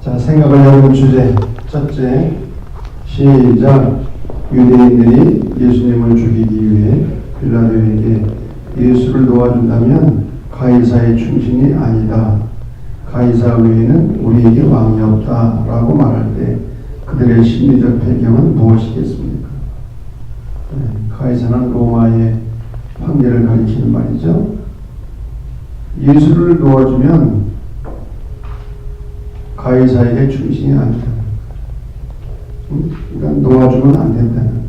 자, 생각을 여는 주제 첫째, 시작. 유대인들이 예수님을 죽이기 위해 빌라도에게 예수를 놓아준다면 가이사의 충신이 아니다, 가이사 외에는 우리에게 왕이 없다 라고 말할 때 그들의 심리적 배경은 무엇이겠습니까? 가이사는 로마의 황제를 가리키는 말이죠. 예수를 놓아주면 가이사에게 충신이 아니다. 그러니까 놓아주면 안 된다는 거예요.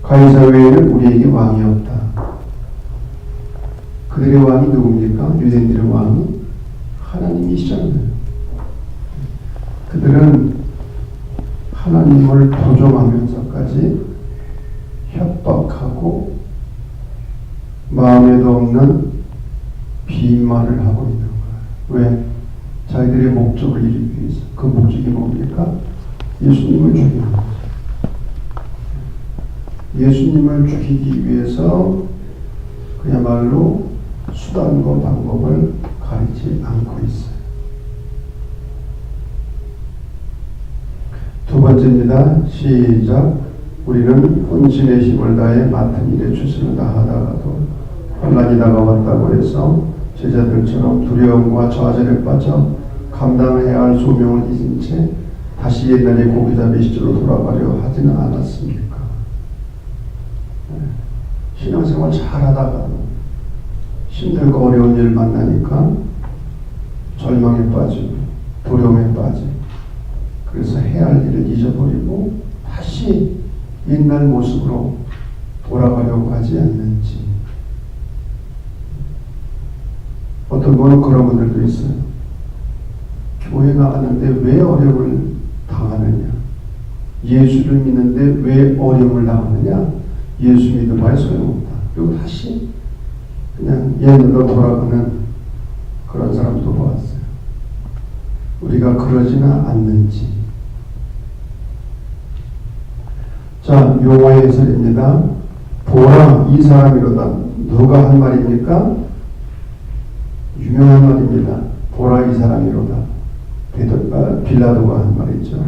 가이사 외에는 우리에게 왕이 없다. 그들의 왕이 누굽니까? 유대인들의 왕이 하나님이시잖아요. 그들은 하나님을 도종하면서까지 협박하고 마음에도 없는 빈말을 하고 있는 거예요. 왜? 자기들의 목적을 이루기 위해서. 그 목적이 뭡니까? 예수님을 죽이는 거죠. 예수님을 죽이기 위해서 그야말로 수단과 방법을 가리지 않고 있어요. 두 번째입니다. 시작. 우리는 혼신의 힘을 다해 맡은 일에 최선을 다하다가도 환난이 다가왔다고 해서 제자들처럼 두려움과 좌절에 빠져 감당해야 할 소명을 잊은 채 다시 옛날의 고기잡이 시절로 돌아가려 하지는 않았습니까? 신앙생활 잘하다가 힘들고 어려운 일을 만나니까 절망에 빠지고 두려움에 빠지고 그래서 해야 할 일을 잊어버리고 다시 옛날 모습으로 돌아가려고 하지 않는지. 어떤 분은 그런 분들도 있어요. 교회 나가는데 왜 어려움을 당하느냐, 예수를 믿는데 왜 어려움을 당하느냐, 예수 믿는 바에 소용없다. 그리고 다시 그냥 옛날로 돌아가는 그런 사람도 보았어요. 우리가 그러지는 않는지. 자, 용어의 해설입니다. 보라 이 사람이로다. 누가 한 말입니까? 유명한 말입니다. 보라 이 사람이로다. 빌라도가 한 말이죠.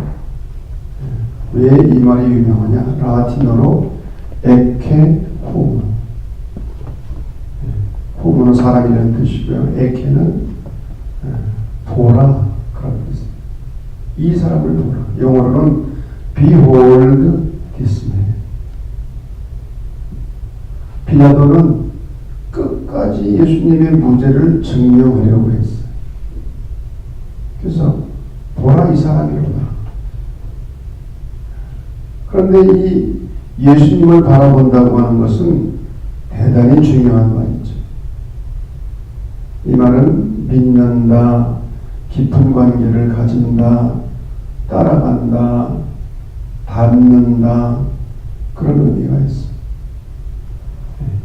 왜 이 말이 유명하냐? 라틴어로 에케 호모. 호모는 사람이라는 뜻이고요. 에케는 보라 그런 뜻입니다. 이 사람을 보라. 영어로는 behold this man. 빌라도는 끝까지 예수님의 무죄를 증명하려고 했어요. 그래서 보라 이 사람이로다. 그런데 이 예수님을 바라본다고 하는 것은 대단히 중요한 말이죠. 이 말은 믿는다, 깊은 관계를 가진다, 따라간다, 닮는다, 그런 의미가 있어요.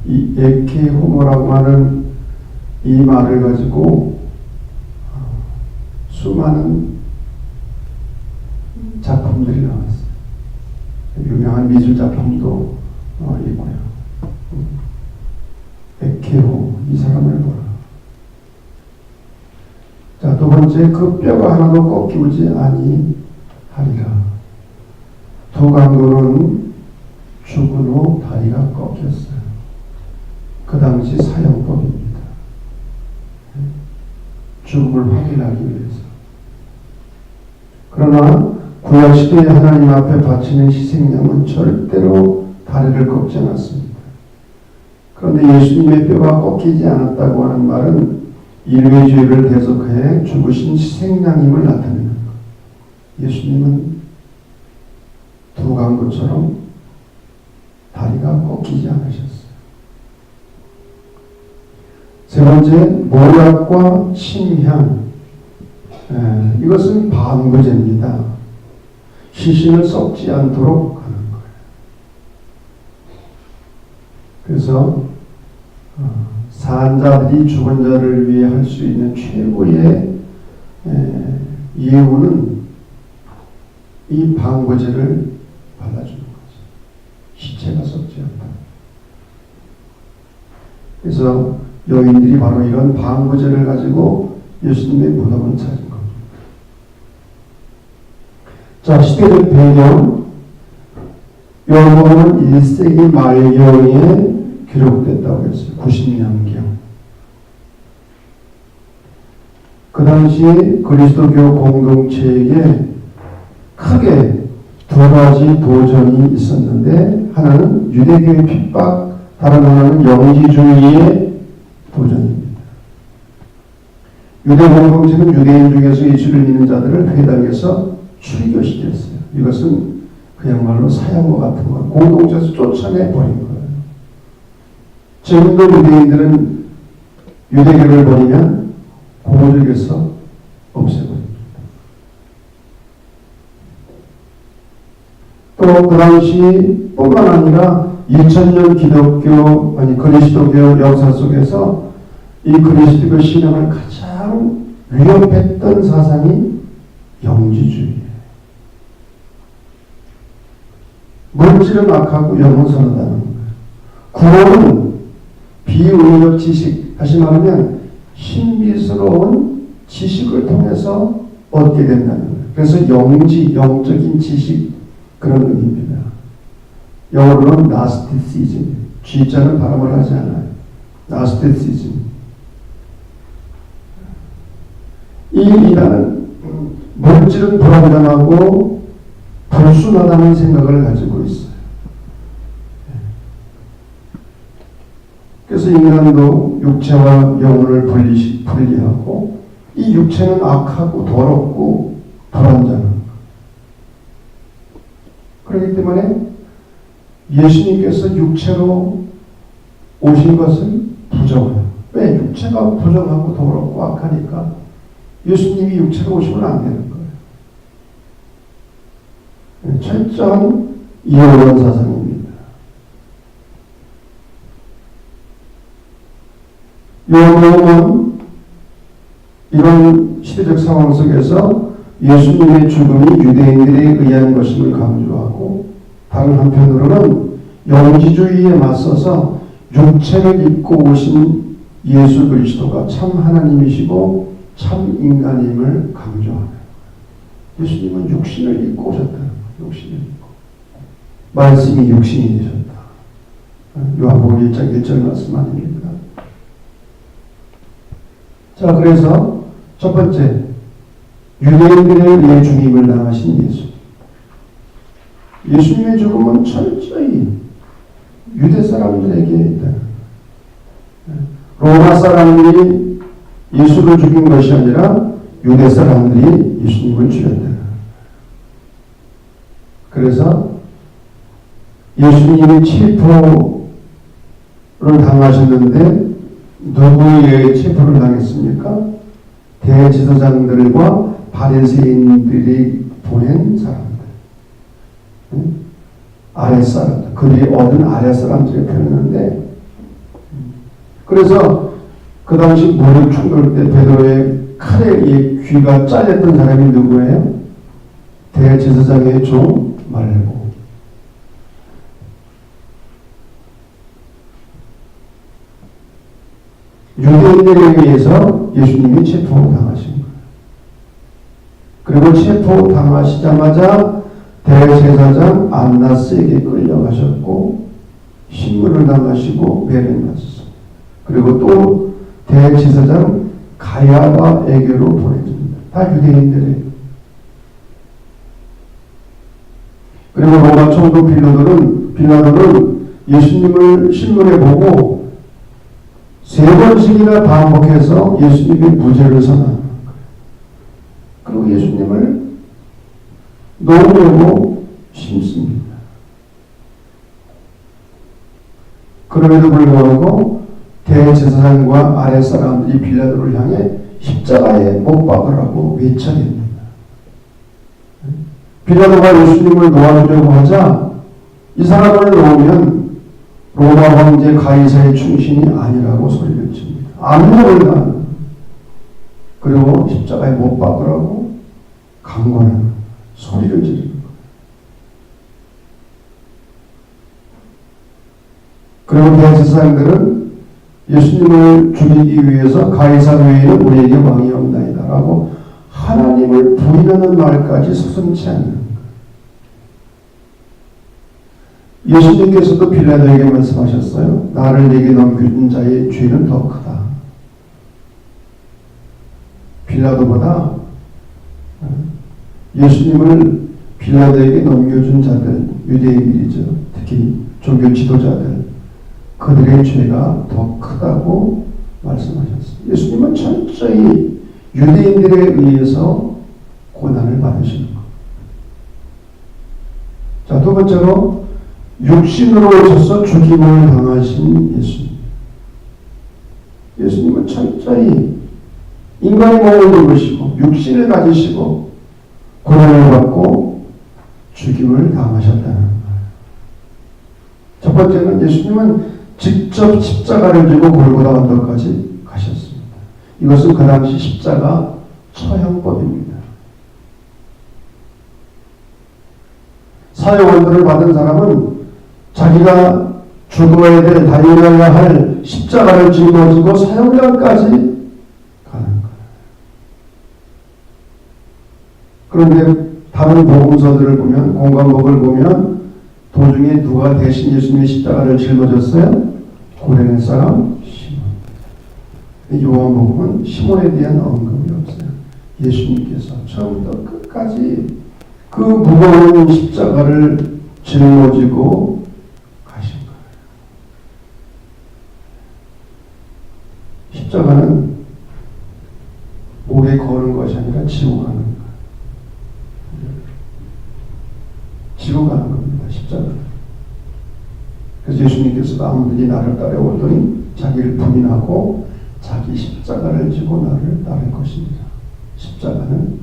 이 에케 호모라고 하는 이 말을 가지고 수많은 작품들이 나왔어요. 유명한 미술 작품도 있고요. 에케호, 이 사람을 보라. 자, 두 번째, 그 뼈가 하나도 꺾이지 아니하리라. 두 강도는 죽은 후 다리가 꺾였어요. 그 당시 사형법입니다. 죽음을 확인하기 위해서. 그러나 구약시대에 하나님 앞에 바치는 희생양은 절대로 다리를 꺾지 않았습니다. 그런데 예수님의 뼈가 꺾이지 않았다고 하는 말은 인류주의를 대속해 죽으신 희생양임을 나타내는 것. 예수님은 두 강도처럼 다리가 꺾이지 않으셨어요. 세 번째, 모략과 침향. 이것은 방부제입니다. 시신을 썩지 않도록 하는 거예요. 그래서 산자들이 죽은 자를 위해 할 수 있는 최고의 예우는 이 방부제를 발라주는 거죠. 시체가 썩지 않다. 그래서 여인들이 바로 이런 방부제를 가지고 예수님의 무덤을 찾은 겁니다. 자, 시대적 배경. 요한복음은 1세기 말경에 기록됐다고 했어요. 90년경. 그 당시 그리스도교 공동체에게 크게 두 가지 도전이 있었는데, 하나는 유대교의 핍박, 다른 하나는 영지주의의 도전입니다. 유대 공동체는 유대인 중에서 예수를 믿는 자들을 회당에서 출교시켰어요. 이것은 그야말로 사형과 같은 거, 공동체에서 쫓아내버린 거예요. 지금도 유대인들은 유대교를 버리면 고국에서 없애버립니다. 또 그 당시 뿐만 아니라 2000년 기독교, 그리스도교 역사 속에서 이 그리스도교 신앙을 가장 위협했던 사상이 영지주의예요. 물질은 악하고 영은 선하다는 거예요. 구원은 비의료적 지식, 다시 말하면 신비스러운 지식을 통해서 얻게 된다는 거예요. 그래서 영적인 지식, 그런 의미입니다. 영어로는 나스티시즘, G자는 발음을 하지 않아요. 나스티시즘. 이 이단은 물질은 불안정하고 불순하다는 생각을 가지고 있어요. 그래서 인간도 육체와 영혼을 분리하고, 이 육체는 악하고 더럽고 불완전한 것. 그렇기 때문에 예수님께서 육체로 오신 것은 부정해요. 왜? 육체가 부정하고 더럽고 악하니까 예수님이 육체로 오시면 안 되는 거예요. 철저한 이원론 사상입니다. 요한복음은 이런 시대적 상황 속에서 예수님의 죽음이 유대인들에 의한 것임을 강조하고, 다른 한편으로는 영지주의에 맞서서 육체를 입고 오신 예수 그리스도가 참 하나님이시고 참 인간임을 강조하는 거예요. 예수님은 육신을 입고 오셨다는 거예요. 육신을 입고. 말씀이 육신이 되셨다. 요한복음 1장 1절 말씀 아닙니까? 자, 그래서 첫 번째, 유대인들에 의해 죽임을 당하신 예수. 예수님의 죽음은 철저히 유대 사람들에게 있다. 로마 사람들이 예수를 죽인 것이 아니라 유대 사람들이 예수님을 죽였다. 그래서 예수님이 체포를 당하셨는데 누구의 체포를 당했습니까? 대제사장들과 바리새인들이 보낸 사람들, 아랫사람들, 그들이 얻은 아랫사람들이 표현하는데, 그래서 그 당시 무력 충돌 때 베드로의 칼에 의해 귀가 잘렸던 사람이 누구예요? 대제사장의 종 말고. 유대인들에 의해서 예수님이 체포당하신 거예요. 그리고 체포당하시자마자 대제사장 안나스에게 끌려가셨고 신문을 당하시고 매를 맞았어요. 그리고 또 대제사장 가야바에게로 보내집니다. 다 유대인들이에요. 그리고 로마 총독 빌라도는 예수님을 신문에 보고 3번씩이나 반복해서 예수님의 무죄를 선언하는 거예요. 그리고 예수님을 놓으려고 심습니다. 그럼에도 불구하고 대제사장과 아랫사람들이 빌라도를 향해 십자가에 못 박으라고 외쳐냅니다. 빌라도가 예수님을 놓아주려고 하자 이 사람을 놓으면 로마 황제 가이사의 충신이 아니라고 소리를 칩니다. 압력을 가하는, 그리고 십자가에 못 박으라고 강권하는, 소리를 지르는 거예요. 그리고 대제사장들은 예수님을 죽이기 위해서 가이사 외에는 우리에게 왕이 없나이다 라고 하나님을 부인하는 말까지 서슴지 않는 거예요. 예수님께서도 빌라도에게 말씀하셨어요. 나를 내게 넘겨준 자의 죄는 더 크다. 빌라도보다 예수님을 빌라도에게 넘겨준 자들, 유대인들이죠. 특히 종교 지도자들, 그들의 죄가 더 크다고 말씀하셨어요. 예수님은 철저히 유대인들에 의해서 고난을 받으시는 것. 자, 두 번째로 육신으로 오셔서 죽임을 당하신 예수님. 예수님은 철저히 인간의 몸을 입으시고 육신을 가지시고 고난을 받고 죽임을 당하셨다는 거예요. 첫 번째는 예수님은 직접 십자가를 지고 골고다 언덕까지 가셨습니다. 이것은 그 당시 십자가 처형법입니다. 사형원들을 받은 사람은 자기가 죽어야 될, 달려야 할 십자가를 짊어지고 사형장까지 가는 거예요. 그런데 다른 복음서들을 보면, 공관복을 보면 도중에 누가 대신 예수님의 십자가를 짊어졌어요? 고레네 사람 시몬. 요한복음은 시몬에 대한 언급이 없어요. 예수님께서 처음부터 끝까지 그 무거운 십자가를 짊어지고 가신 거예요. 십자가는 목에 거는 것이 아니라 지고 가는 거예요. 지고 가는 겁니다. 십자가는. 그래서 예수님께서도 아무든지 나를 따라오더니 자기를 부인하고 자기 십자가를 지고 나를 따를 것입니다. 십자가는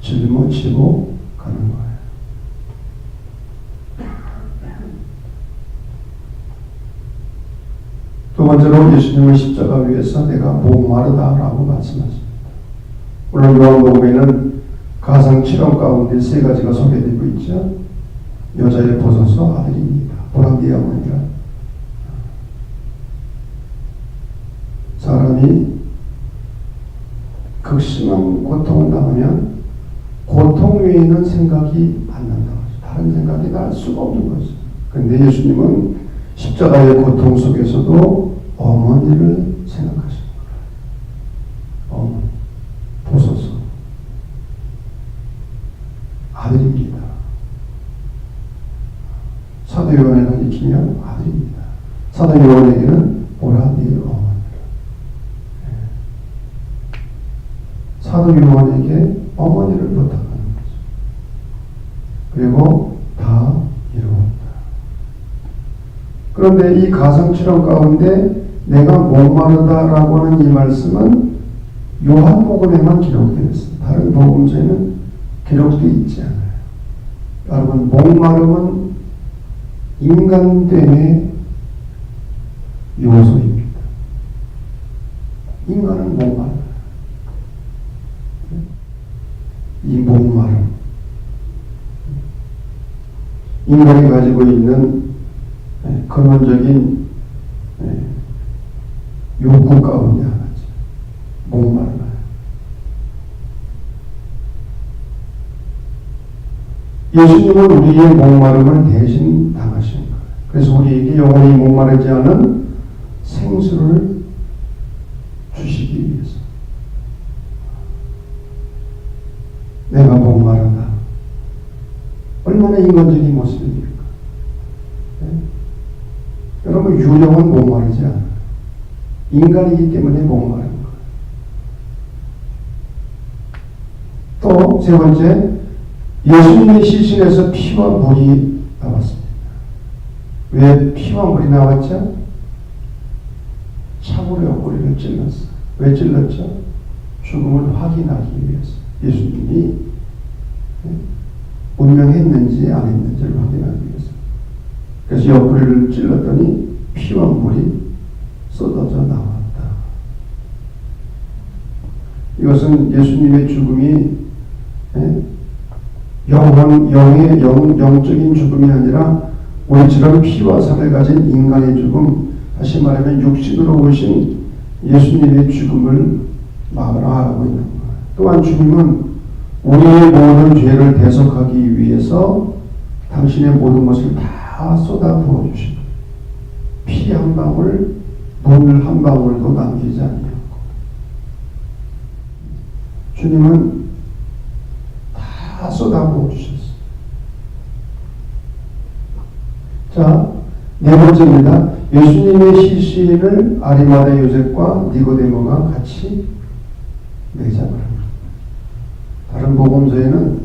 짊어지고 가는 거예요. 두 번째로 예수님은 십자가 위에서 내가 목마르다라고 말씀하십니다. 물론 요한복음에는 가상 7원 가운데 세 가지가 소개되고 있죠. 여자의 보소서 아들입니다. 보람의 어머니라. 사람이 극심한 고통을 당하면 고통 외에는 생각이 안 난다고 하죠. 다른 생각이 날 수가 없는 거죠. 그런데 예수님은 십자가의 고통 속에서도 어머니를 생각하시는 거예요. 어머니, 보소서, 아들입니다. 사도 요한을 가리키면 아들입니다. 사도 요한에게는 보라 네 어머니라. 사도 요한에게 어머니를 부탁하는 거죠. 그리고 다 이루었다. 그런데 이 가상치론 가운데 내가 목마르다라고 하는 이 말씀은 요한복음에만 기록되어 있습니다. 다른 복음서에는 기록되어 있지 않아요. 여러분, 목마름은 인간됨의 요소입니다. 인간은 목마름. 이 목마름, 인간이 가지고 있는 근원적인 욕구 가운데 하나죠. 목마름. 예수님은 우리의 목마름을 대신 당하신 거예요. 그래서 우리에게 영원히 목마르지 않은 생수를 주시기 위해서. 내가 목마르다. 얼마나 인간적인 모습입니까? 네? 여러분, 유령은 목마르지 않아요. 인간이기 때문에 목마른 거예요. 또 세 번째, 예수님의 시신에서 피와 물이 나왔습니다. 왜 피와 물이 나왔죠? 참으로 옆구리를 찔렀어요. 왜 찔렀죠? 죽음을 확인하기 위해서. 예수님이 운명했는지 안 했는지를 확인하기 위해서. 그래서 옆구리를 찔렀더니 피와 물이 쏟아져 나왔다. 이것은 예수님의 죽음이 영적인 죽음이 아니라 우리처럼 피와 살을 가진 인간의 죽음, 다시 말하면 육신으로 오신 예수님의 죽음을 말하고 있는 거예요. 또한 주님은 우리의 모든 죄를 대속하기 위해서 당신의 모든 것을 다 다 쏟아 부어주시고 피 한 방울, 물 한 방울도 남기지 아니하고 주님은 다 쏟아 부어주셨어요. 자, 네 번째입니다. 예수님의 시신을 아리마대 요셉과 니고데모가 같이 매장을 합니다. 다른 복음서에는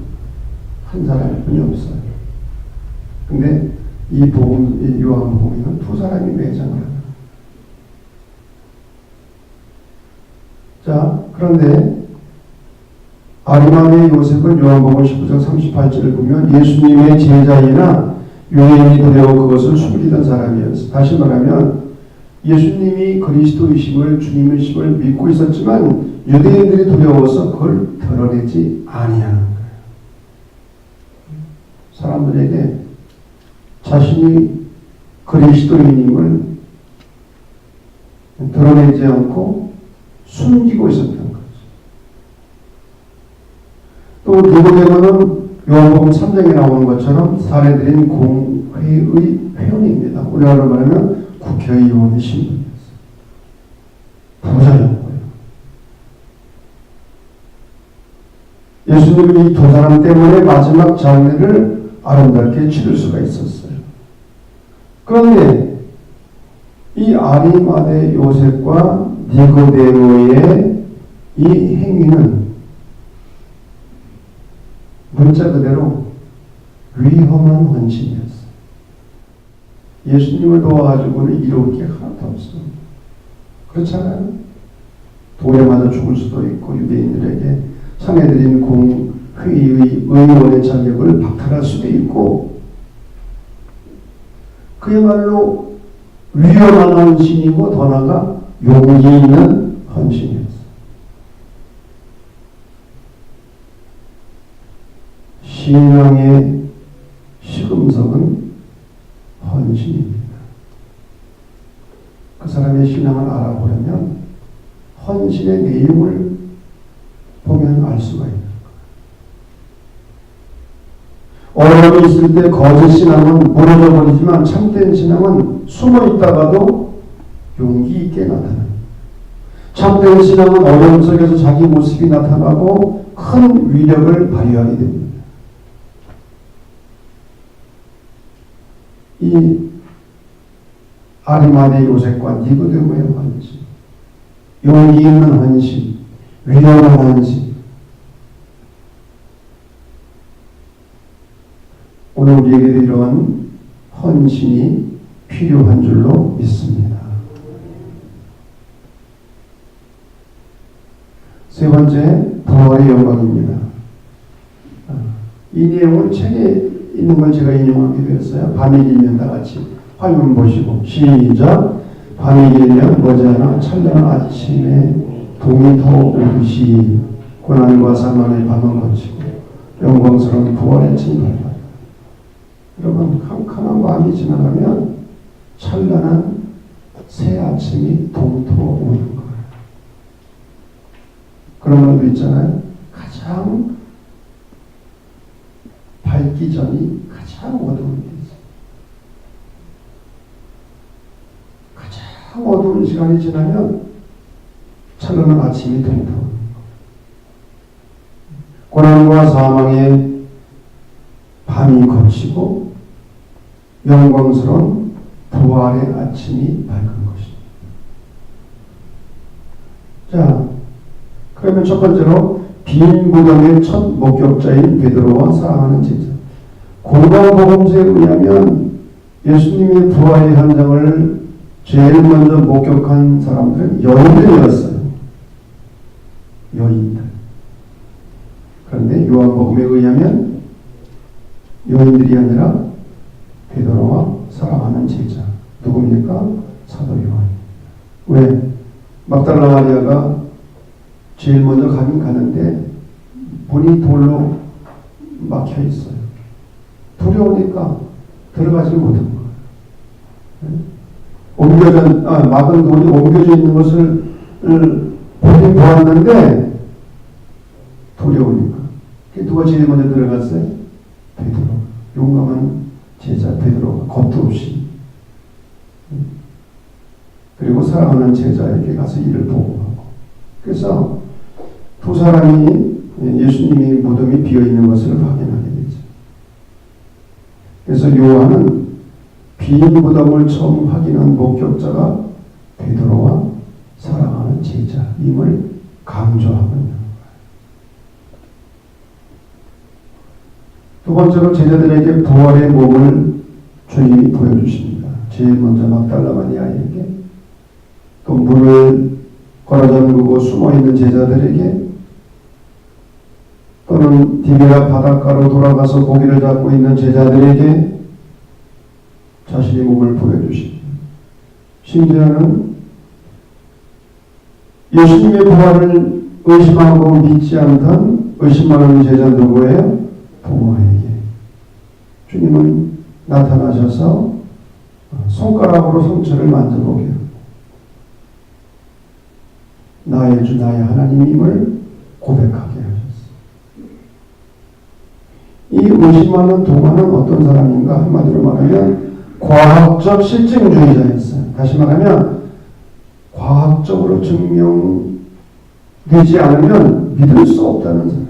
한 사람뿐이 없어요. 근데 이 요한복음에는 두 사람이 매장을 합니다. 자, 그런데 아리마대 요셉은 요한복음 19장 38절을 보면 예수님의 제자이나 유대인이 되어 그것을 숨기던 사람이었어요. 다시 말하면 예수님이 그리스도이심을 주님이심을 믿고 있었지만 유대인들이 두려워서 그걸 드러내지 아니하는 거예요. 사람들에게 자신이 그리스도인임을 드러내지 않고 숨기고 있었던 거죠. 또 니고데모는 요한복음 3장에 나오는 것처럼 사례들인 공회의 회원입니다. 우리나라로 말하면 국회의원의 신분이었어요. 부자였고요. 예수님이 이 두 사람 때문에 마지막 장례를 아름답게 치를 수가 있었어요. 그런데 이 아리마대 요셉과 니고데모의 이 행위는 문자 그대로 위험한 헌신이었어요. 예수님을 도와가지고는 이로울 게 하나도 없어요. 그렇잖아요. 돌에 맞아 죽을 수도 있고 유대인들에게 상해드린 공회의 의원의 자격을 박탈할 수도 있고 그야말로 위험한 헌신이고 더 나아가 용기 있는 헌신이었어요. 신앙의 시금석은 헌신입니다. 그 사람의 신앙을 알아보려면 헌신의 내용을 보면 알 수가 있는 거예요. 어려움이 있을 때 거짓 신앙은 무너져 버리지만 참된 신앙은 숨어 있다가도 용기 있게 나타납니다. 참된 신앙은 어려움 속에서 자기 모습이 나타나고 큰 위력을 발휘하게 됩니다. 이 아리마대 요셉과 니고데모의 헌신, 용기 있는 헌신, 위험한 헌신. 오늘 우리에게도 이런 헌신이 필요한 줄로 믿습니다. 세 번째, 부활의 영광입니다. 이 내용은 책에 있는 걸 제가 인용하게 되었어요. 밤이 길면 다 같이 화면 보시고 시작. 밤이 길면 머지않아 찬란한 아침에 동이 더 오듯이 고난과 사망의 밤은 거치고 영광스러운 부활의 칭찬을. 여러분, 캄캄한 밤이 지나가면 찬란한 새 아침이 동토오는 거예요. 그런 말도 있잖아요. 가장 밝기 전이 가장 어두운 게 있어요. 가장 어두운 시간이 지나면 찬란한 아침이 동토오는 거예요. 고난과 사망의 밤이 거치고 영광스러운 부활의 아침이 밝은 것입니다. 자, 그러면 첫 번째로 빈 무덤의 첫 목격자인 베드로와 사랑하는 제자. 공관복음서에 의하면 예수님의 부활의 현장을 제일 먼저 목격한 사람들은 여인들이었어요. 여인들. 그런데 요한복음에 의하면 여인들이 아니라 베드로와 사랑하는 제자. 누굽니까? 사도 요한. 왜? 막달라 마리아가 제일 먼저 가긴 가는데 문이 돌로 막혀 있어요. 두려우니까 들어가지 못한 거예요. 막은 돌이 옮겨져 있는 것을 보긴 보았는데 두려우니까. 누가 제일 먼저 들어갔어요? 베드로. 용감한 제자 베드로가 겁도 없이 그리고 사랑하는 제자에게 가서 이를 보고하고, 그래서 두 사람이 예수님이 무덤이 비어있는 것을 확인하게 되죠. 그래서 요한은 빈 무덤을 처음 확인한 목격자가 베드로와 사랑하는 제자임을 강조하고 있는 거예요. 두 번째로 제자들에게 부활의 몸을 주님이 보여주십니다. 제일 먼저 막달라 마리아에게, 또 문을 걸어 잠그고 숨어있는 제자들에게, 또는 디베라 바닷가로 돌아가서 고기를 잡고 있는 제자들에게 자신의 몸을 보여주십니다. 심지어는 예수님의 부활을 의심하고 믿지 않던 의심하는 제자 누구예요? 부모에게 주님은 나타나셔서 손가락으로 상처를 만져보게 하고 나의 주 나의 하나님임을 고백하게 하셨어요. 이 의심하는 동화는 어떤 사람인가? 한마디로 말하면 과학적 실증주의자였어요. 다시 말하면 과학적으로 증명되지 않으면 믿을 수 없다는 사람.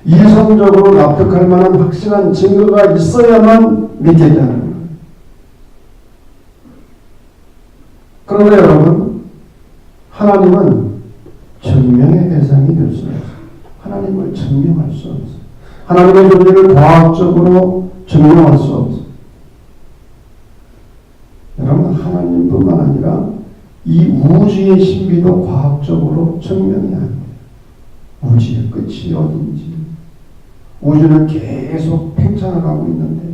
이성적으로 납득할 만한 확실한 증거가 있어야만 믿게 하는 거예요. 그런데 여러분, 하나님은 증명의 대상이 될 수 없어요. 하나님을 증명할 수 없어요. 하나님의 존재를 과학적으로 증명할 수 없어요. 여러분, 하나님뿐만 아니라 이 우주의 신비도 과학적으로 증명이 안 돼요. 우주의 끝이 어딘지. 우주는 계속 팽창하고 있는데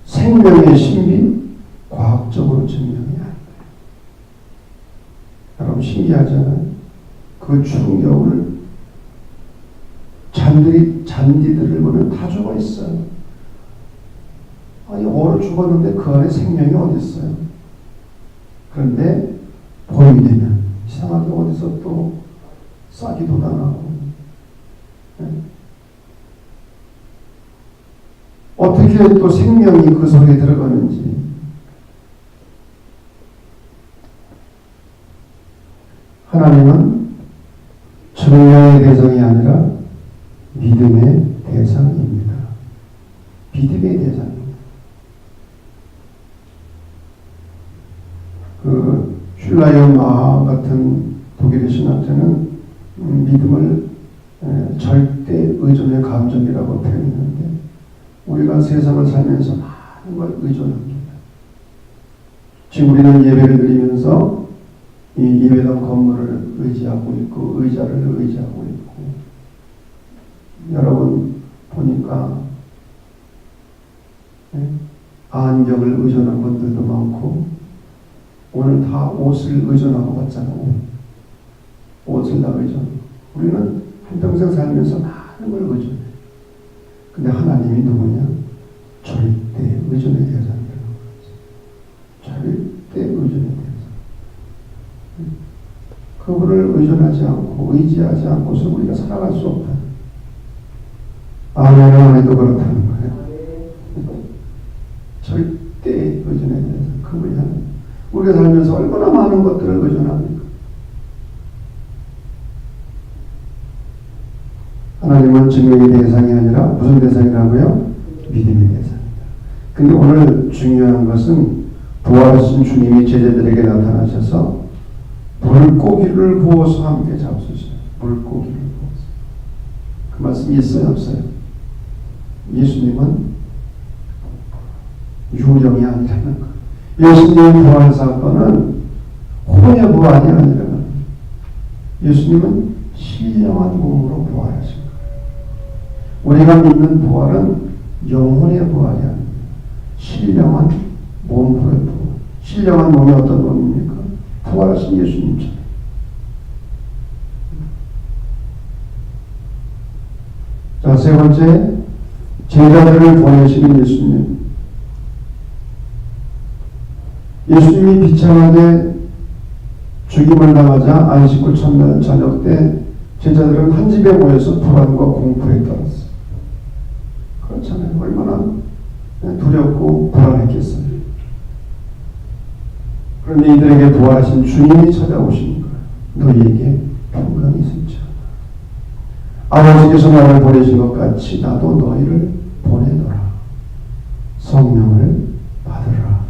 생명의 신비 과학적으로 증명이 안 돼요. 여러분, 신기하잖아요. 그 충격을 잔디들을 보면 다 죽어 있어요. 아니, 얼어 죽었는데 그 안에 생명이 어디 있어요? 그런데 봄이 되면 이상하게 어디서 또 싹이 돋아나고, 어떻게 또 생명이 그 속에 들어가는지. 하나님은 증명의 대상이 아니라 믿음의 대상입니다. 믿음의 대상입니다. 그 슐라이어 마하 같은 독일의 신학자는 믿음을 절대 의존의 감정이라고 표현했는데, 우리가 세상을 살면서 많은 걸 의존합니다. 지금 우리는 예배를 드리면서 이 예배당 건물을 의지하고 있고 의자를 의지하고 있고, 여러분 보니까 안경을 의존한 분들도 많고, 오늘 다 옷을 의존하고 갔잖아요. 옷을 다 의존. 우리는 한평생 살면서 많은 걸 의존해. 근데 하나님이 누구냐? 절대 의존의 대상이라고 하죠. 절대 의존의 대상. 그분을 의존하지 않고 의지하지 않고서 우리가 살아갈 수 없다. 아멘 안 해도 그렇다는 거예요. 절대 의존의 대상. 그분이 하는. 우리가 살면서 얼마나 많은 것들을 의존합니까? 하나님은 증명의 대상이 아니라 무슨 대상이라고요? 믿음의 대상입니다. 근데 오늘 중요한 것은 부활하신 주님이 제자들에게 나타나셔서 물고기를 구워서 함께 잡수셔요. 물고기를 구워서. 그 말씀이 있어요, 없어요? 예수님은 유령이 아니라는 거. 예수님의 부활 사건은 혼의 부활이 아니라 예수님은 신령한 몸으로 부활하신 거예요. 우리가 믿는 부활은 영혼의 부활이 아닙니다. 신령한 몸으로의 부활. 신령한 몸이 어떤 몸입니까? 부활하신 예수님처럼. 자, 세 번째, 제자들을 보내시는 예수님. 예수님이 비참하게 죽임을 당하자 안식 후 첫날 저녁 때 제자들은 한 집에 모여서 불안과 공포에 떨었어요. 그렇잖아요. 얼마나 두렵고 불안했겠어요. 그런데 이들에게 부활하신 주님이 찾아오신 거예요. 너희에게 평강이 있을지. 아버지께서 나를 보내신 것 같이 나도 너희를 보내노라. 성령을 받으라.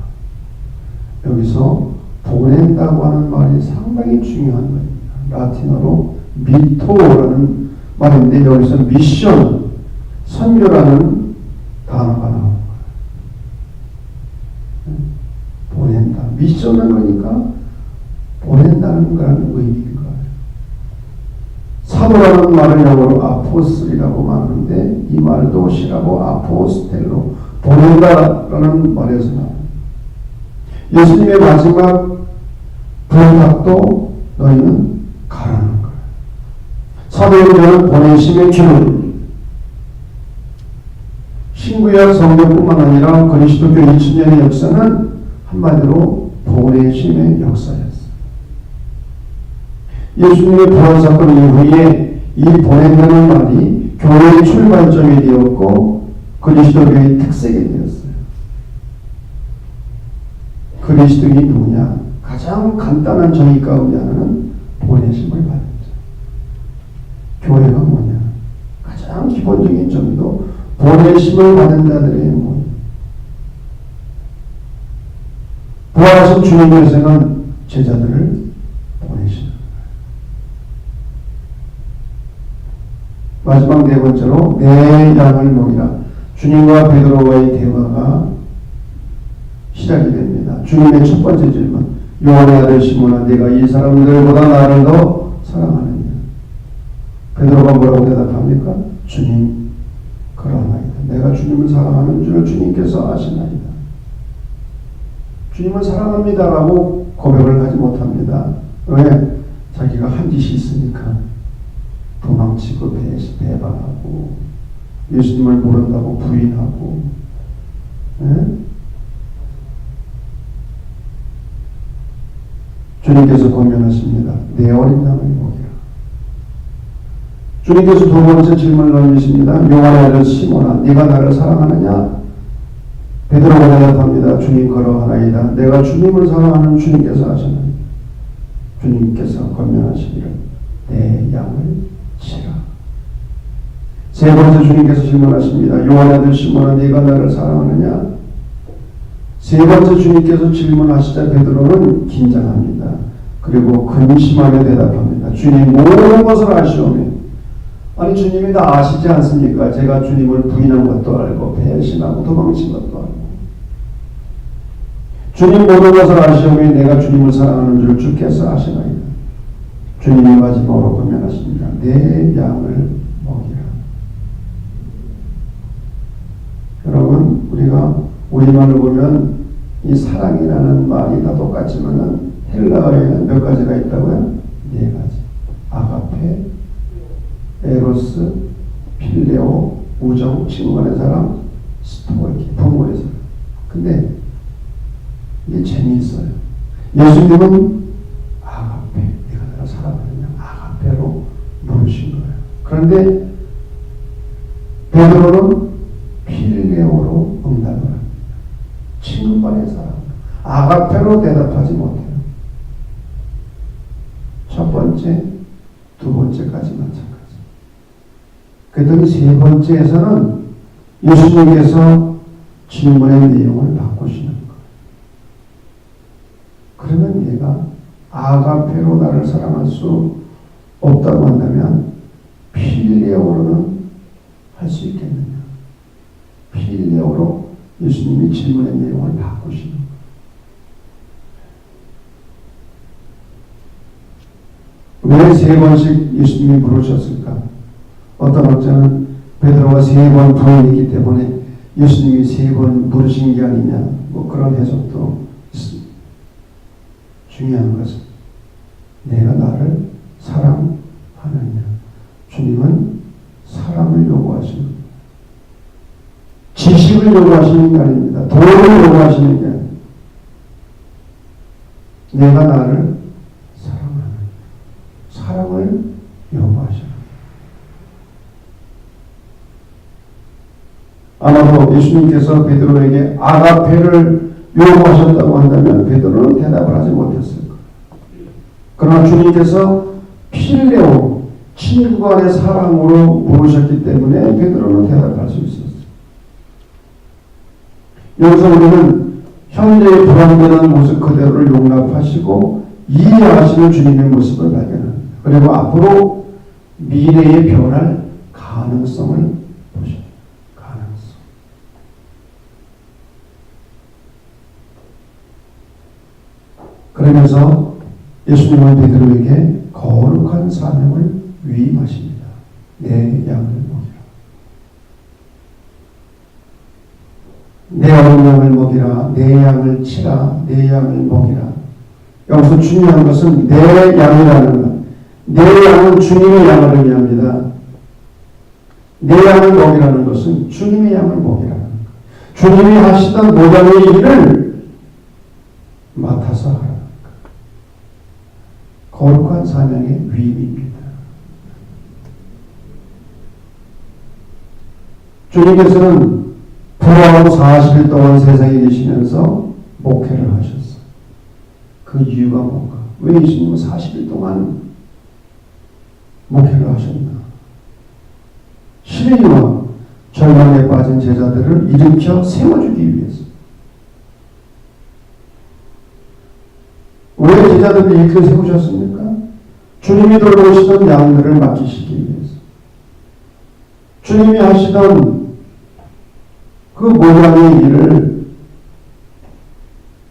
여기서 보낸다고 하는 말이 상당히 중요한 겁니다. 라틴어로 미토라는 말인데 여기서 미션, 선교라는 단어가 나옵니다. 보낸다. 미션은 그러니까 보낸다는 거라는 의미인 거예요. 사도라는 말을 영어로 아포스리라고 말하는데 이 말도 시라고 아포스텔로 보낸다라는 말에서 나옵니다. 예수님의 마지막 부탁도 너희는 가라는 거예요. 사도행전은 보내심의 기록입니다. 신구약 성경뿐만 아니라 그리스도교 2000년의 역사는 한마디로 보내심의 역사였어요. 예수님의 부활 사건 이후에 이 보낸다는 말이 교회의 출발점이 되었고 그리스도교의 특색이 되었어요. 그리스도인이 누구냐? 가장 간단한 정의 가운데 하나는 보내심을 받는 자. 교회가 뭐냐? 가장 기본적인 점도 보내심을 받은 자들의 모임. 부활하신 주님께서는 제자들을 보내시는 거예요. 마지막 네 번째로 내 양을 먹이라. 주님과 베드로와의 대화가 시작이 됩니다. 주님의 첫 번째 질문. 요한의 아들 시몬아, 네가 이 사람들보다 나를 더 사랑하느냐? 베드로가 뭐라고 대답합니까? 주님, 그러하나이다. 내가 주님을 사랑하는 줄 주님께서 아시나이다. 주님을 사랑합니다라고 고백을 하지 못합니다. 왜? 자기가 한 짓이 있으니까 도망치고 배반하고 예수님을 모른다고 부인하고, 주님께서 권면하십니다. 내 어린 양을 먹이라. 주님께서 두 번째 질문을 던지십니다. 요한의 아들 시몬아, 네가 나를 사랑하느냐? 베드로가 대답합니다. 주님 그러하나이다. 내가 주님을 사랑하는 주님께서 하시나니. 주님께서 권면하시기를 내 양을 치라. 세 번째 주님께서 질문하십니다. 요한의 아들 시몬아, 네가 나를 사랑하느냐? 세 번째 주님께서 질문하시자 베드로는 긴장합니다. 그리고 근심하며 대답합니다. 주님 모든 것을 아시오며. 아니 주님이 다 아시지 않습니까? 제가 주님을 부인한 것도 알고 배신하고 도망친 것도 알고. 주님 모든 것을 아시오며 내가 주님을 사랑하는 줄 주께서 아시나이다. 주님이 마지막으로 권면하십니다. 내 양을 먹이라. 여러분 우리가 우리말로 보면 이 사랑이라는 말이 다 똑같지만은 헬라어에는 몇 가지가 있다고요? 네 가지. 아가페, 에로스, 필레오, 우정, 친구 간의 사랑, 스토이키, 부모의 사랑. 근데 이게 재미있어요. 예수님은 아가페, 내가 나를 사랑하느냐? 아가페로 부르신 거예요. 그런데 베드로는 필레오로 응답을 합니다. 친구 간의 사랑. 아가페로 대답하지 못해요. 첫 번째, 두 번째까지 마찬가지. 그랬더니 세 번째에서는 예수님께서 질문의 내용을 바꾸시는 거예요. 그러면 얘가 아가페로 나를 사랑할 수 없다고 한다면 필레오로는 할 수 있겠느냐? 필레오로 예수님이 질문의 내용을 바꾸시는 거예요. 왜 세 번씩 예수님이 부르셨을까? 어떤 학자는 베드로가 세 번 부인했기 때문에 예수님이 세 번 부르신 게 아니냐, 뭐 그런 해석도 있습니다. 중요한 것은 내가 나를 사랑하느냐. 주님은 사랑을 요구하시는 거예요. 지식을 요구하시는 게 아닙니다. 돈을 요구하시는 게 아닙니다. 내가 나를 사랑하는 사랑을 요구하시는 진짜로 예수님께서 베드로에게 아가페를 요구하셨다고 한다면 베드로는 대답을 하지 못했을 거예요. 그러나 주님께서 필레오, 친구 간의 사랑으로 물으셨기 때문에 베드로는 대답할 수 있었어요. 여기서 우리는 현재의 불완전한 모습 그대로를 용납하시고 이해하시는 주님의 모습을 발견합니다. 그리고 앞으로 미래에 변할 가능성을 보십니다. 가능성. 그러면서 예수님은 베드로에게 거룩한 사명을 위임하십니다. 내 양을 먹이라. 내 어린 양을 먹이라. 내 양을 치라. 내 양을 먹이라. 여기서 중요한 것은 내 양이라는 것. 내 양은 주님의 양을 의미합니다. 내 양을 먹이라는 것은 주님의 양을 먹이라는 것. 주님이 하시던 모든 일을 맡아서 하라는 것. 거룩한 사명의 위임입니다. 주님께서는 부활하고 40일 동안 세상에 계시면서 목회를 하셨어요. 그 이유가 뭔가? 왜 예수님은 40일 동안 목회를 하셨나? 시련이와 절망에 빠진 제자들을 일으켜 세워주기 위해서. 왜 제자들을 일으켜 세우셨습니까? 주님이 돌보시던 양들을 맡기시기 위해서. 주님이 하시던 그 모양의 일을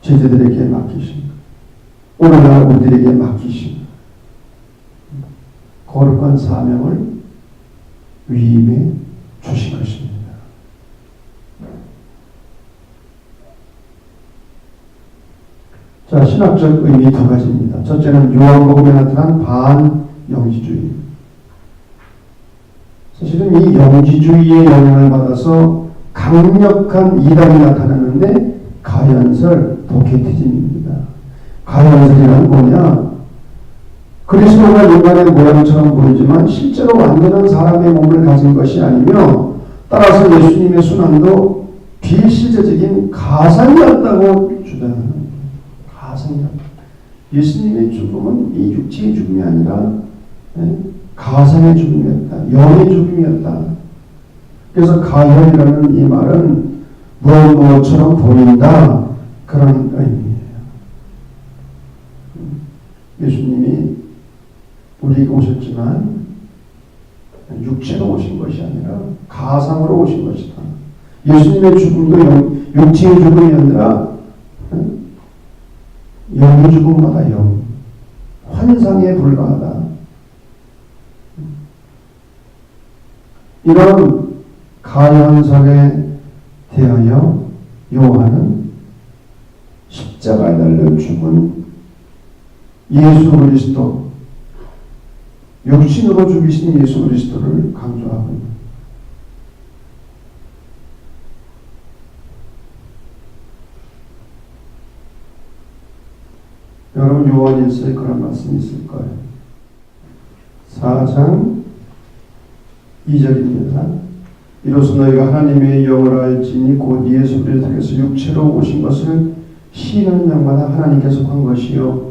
제자들에게 맡기십니다. 오늘날 우리들에게 맡기십니다. 거룩한 사명을 위임해 주신 것입니다. 자, 신학적 의미 두 가지입니다. 첫째는 요한복음에 나타난 반영지주의. 사실은 이 영지주의의 영향을 받아서 강력한 이단이 나타나는데 가연설, 도케티즘입니다. 가연설이란 뭐냐? 그리스도가 인간의 모양처럼 보이지만 실제로 완전한 사람의 몸을 가진 것이 아니며 따라서 예수님의 순환도 비실제적인 가상이었다고 주장합니다. 가상이었다. 예수님의 죽음은 이 육체의 죽음이 아니라 가상의 죽음이었다. 영의 죽음이었다. 그래서 가현이라는 이 말은 무엇처럼 보인다. 그런 의미예요. 예수님이 우리에게 오셨지만 육체로 오신 것이 아니라 가상으로 오신 것이다. 예수님의 죽음도 육체의 죽음이 아니라 영의 죽음마다 영. 환상에 불과하다. 이런 가연설에 대하여 요한은 십자가에 달려 죽은 예수 그리스도, 육신으로 죽이신 예수 그리스도를 강조하고 있습니다. 여러분 요한일서에 그런 말씀이 있을 거예요. 4장 2절입니다. 이로써 너희가 하나님의 영을 알지니 곧 예수 그리스도께서 육체로 오신 것을 시인하는 영마다 하나님께 속한 것이요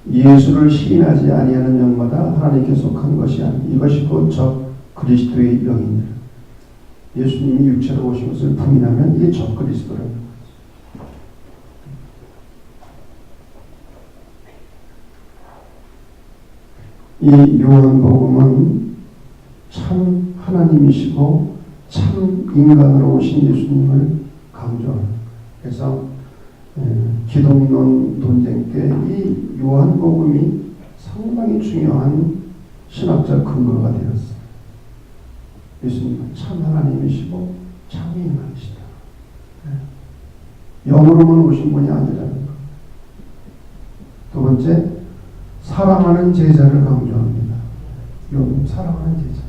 예수를 시인하지 아니하는 영마다 하나님께 속한 것이 아니 이것이 곧 적 그리스도의 영이니라. 예수님이 육체로 오신 것을 부인하면 이게 적 그리스도라는 거죠. 이 요한복음은 참 하나님이시고 참 인간으로 오신 예수님을 강조합니다. 그래서 기독론 논쟁 때 이 요한복음이 상당히 중요한 신학적 근거가 되었어요. 예수님은 참 하나님이시고 참 인간이시다. 영으로만 오신 분이 아니라는 것. 두 번째, 사랑하는 제자를 강조합니다. 사랑하는 제자.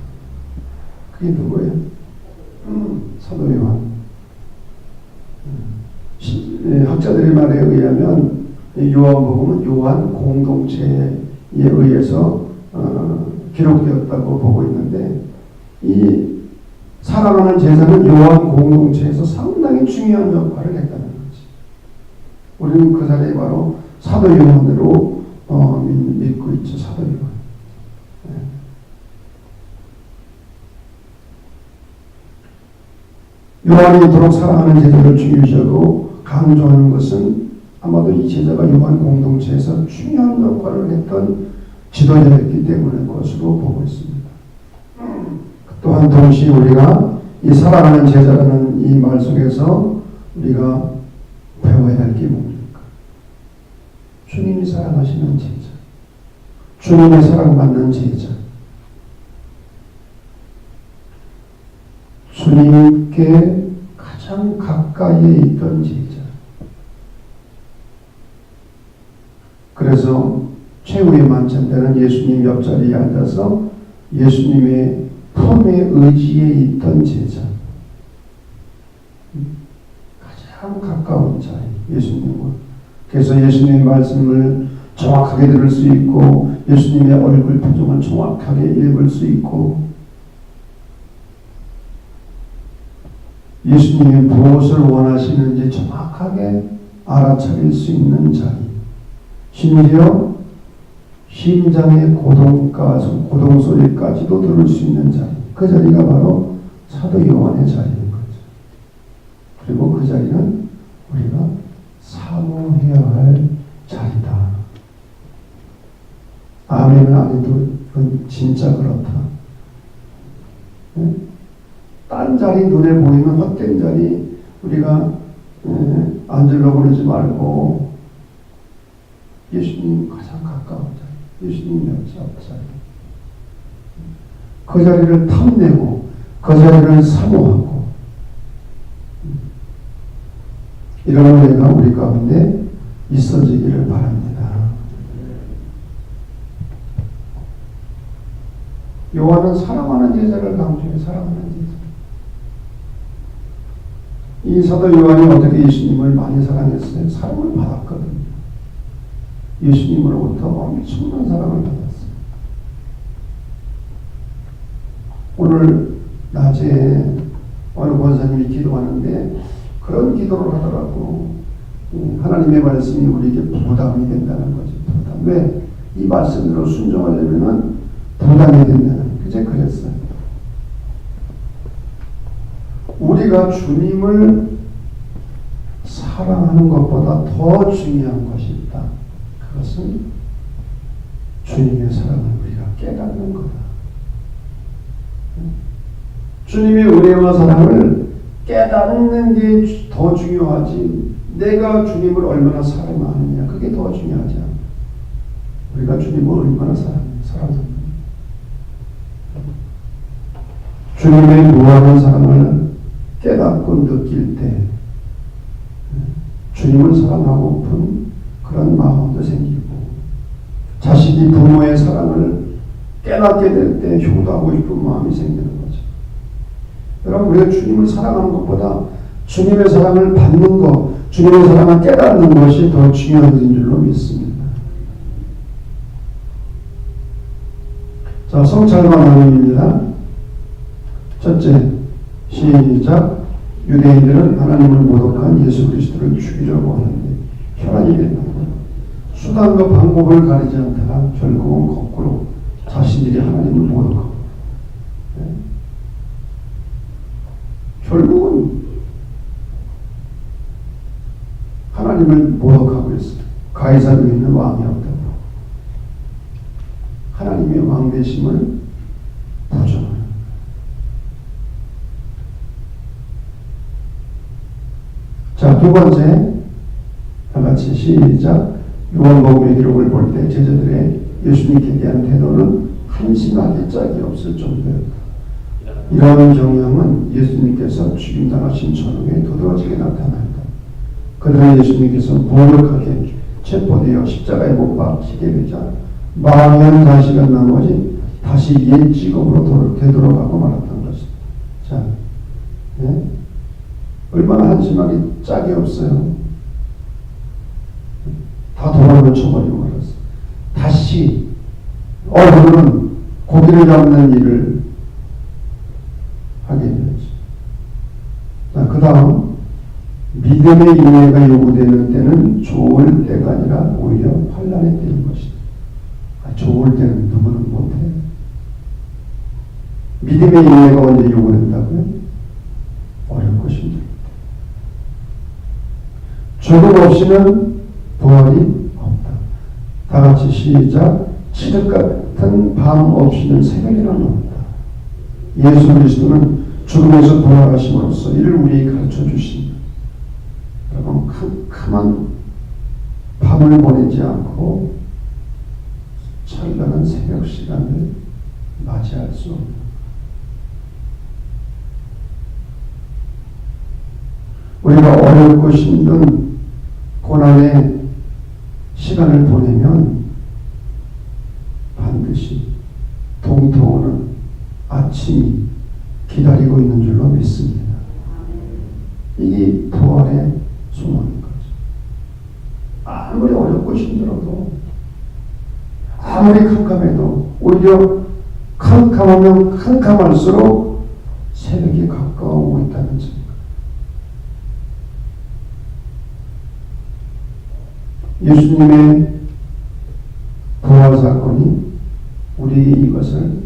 그게 누구예요? 사도 요한. 학자들의 말에 의하면 요한복음은 요한 공동체에 의해서 기록되었다고 보고 있는데 이 사랑하는 제자는 요한 공동체에서 상당히 중요한 역할을 했다는 거지. 우리는 그 자리에 바로 사도 요한으로 믿고 있죠. 사도 요한. 요한이 이토록 사랑하는 제자를 중요시하고 강조하는 것은 아마도 이 제자가 요한 공동체에서 중요한 역할을 했던 지도자였기 때문에 것으로 보고 있습니다. 또한 동시에 우리가 이 사랑하는 제자라는 이 말 속에서 우리가 배워야 할 게 뭡니까? 주님이 사랑하시는 제자, 주님의 사랑받는 제자, 주님께 가장 가까이에 있던 제자. 그래서 최후의 만찬 때는 예수님 옆자리에 앉아서 예수님의 품의 의지에 있던 제자, 가장 가까운 자리, 예수님과. 그래서 예수님의 말씀을 정확하게 들을 수 있고 예수님의 얼굴 표정을 정확하게 읽을 수 있고 예수님이 무엇을 원하시는지 정확하게 알아차릴 수 있는 자리, 심지어 심장의 고동소리까지도 들을 수 있는 자리, 그 자리가 바로 사도 요한의 자리인 거죠. 그리고 그 자리는 우리가 사모해야 할 자리다. 아멘은 안 해도 그건 진짜 그렇다. 네? 딴 자리, 눈에 보이는 헛된 자리 우리가 앉으려고 그러지 말고 예수님 가장 가까운 자리, 예수님 옆 자리, 그 자리를 탐내고 그 자리를 사모하고 이런 은혜가 우리 가운데 있어지기를 바랍니다. 요한은 사랑하는 제자를 강조해. 사랑하는 제자. 이 사도 요한이 어떻게 예수님을 많이 사랑했어요? 사랑을 받았거든요. 예수님으로부터 엄청난 사랑을 받았어요. 오늘 낮에 어느 권사님이 기도하는데 그런 기도를 하더라고. 하나님의 말씀이 우리에게 부담이 된다는 거지. 부담. 왜? 이 말씀대로 순종하려면 부담이 된다는. 그제 그랬어요. 우리가 주님을 사랑하는 것보다 더 중요한 것이 있다. 그것은 주님의 사랑을 우리가 깨닫는 거다. 주님의 은혜와 사랑을 깨닫는 게 더 중요하지. 내가 주님을 얼마나 사랑하느냐, 그게 더 중요하지 않아. 우리가 주님을 얼마나 사랑하느냐. 주님의 무한한 사랑을 깨닫고 느낄 때 주님을 사랑하고픈 그런 마음도 생기고, 자식이 부모의 사랑을 깨닫게 될 때 효도하고 싶은 마음이 생기는 거죠. 여러분, 우리가 주님을 사랑하는 것보다 주님의 사랑을 받는 것, 주님의 사랑을 깨닫는 것이 더 중요한 일인 줄로 믿습니다. 자, 성찰과 나눔입니다. 첫째, 시작. 유대인들은 하나님을 모독한 예수 그리스도를 죽이려고 하는데 혈안이 된다는 것. 수단과 방법을 가리지 않다가 결국은 거꾸로 자신들이 하나님을 모독하고, 결국은 하나님을 모독하고 있어요. 가이사르에 있는 왕이 없다고. 하나님의 왕 되심을 부정하는. 자, 두 번째, 다 같이 시작. 요한복음의 기록을 볼 때 제자들의 예수님께 대한 태도는 한심하게 짝이 없을 정도였다. 이러한 경향은 예수님께서 죽임당하신 전후에 두드러지게 나타난다. 그들은 예수님께서 무력하게 체포되어 십자가에 못 박히게 되자 망연 자식은 나머지 다시 옛 직업으로 되돌아가고 말았던 것이다. 자, 네? 얼마나 한심하게 짝이 없어요. 다 돌아오는 쳐버리고 말았어. 다시 그들은 고기를 잡는 일을 하게 되죠. 그 다음 믿음의 인내가 요구되는 때는 좋을 때가 아니라 오히려 환난의 때인 것이다. 좋을 때는 누구는 못해. 믿음의 인내가 언제 요구된다고요? 어렵고 힘들 때. 조금 없이는 부활이 없다. 다 같이 시작. 칠흑 같은 밤 없이는 새벽이란 없다. 예수 그리스도는 죽음에서 부활하심으로써 이를 우리에게 가르쳐 주신다. 여러분, 캄캄한 밤을 보내지 않고 찬란한 새벽 시간을 맞이할 수 없는. 우리가 어렵고 힘든 고난의 시간을 보내면 반드시 동토오는 아침이 기다리고 있는 줄로 믿습니다. 이게 부활의 소망인 거죠. 아무리 어렵고 힘들어도, 아무리 캄캄해도, 오히려 캄캄하면 캄캄할수록 새벽이 가까워오고 있다는 증거. 예수님의 부활 사건이 우리에게 이것을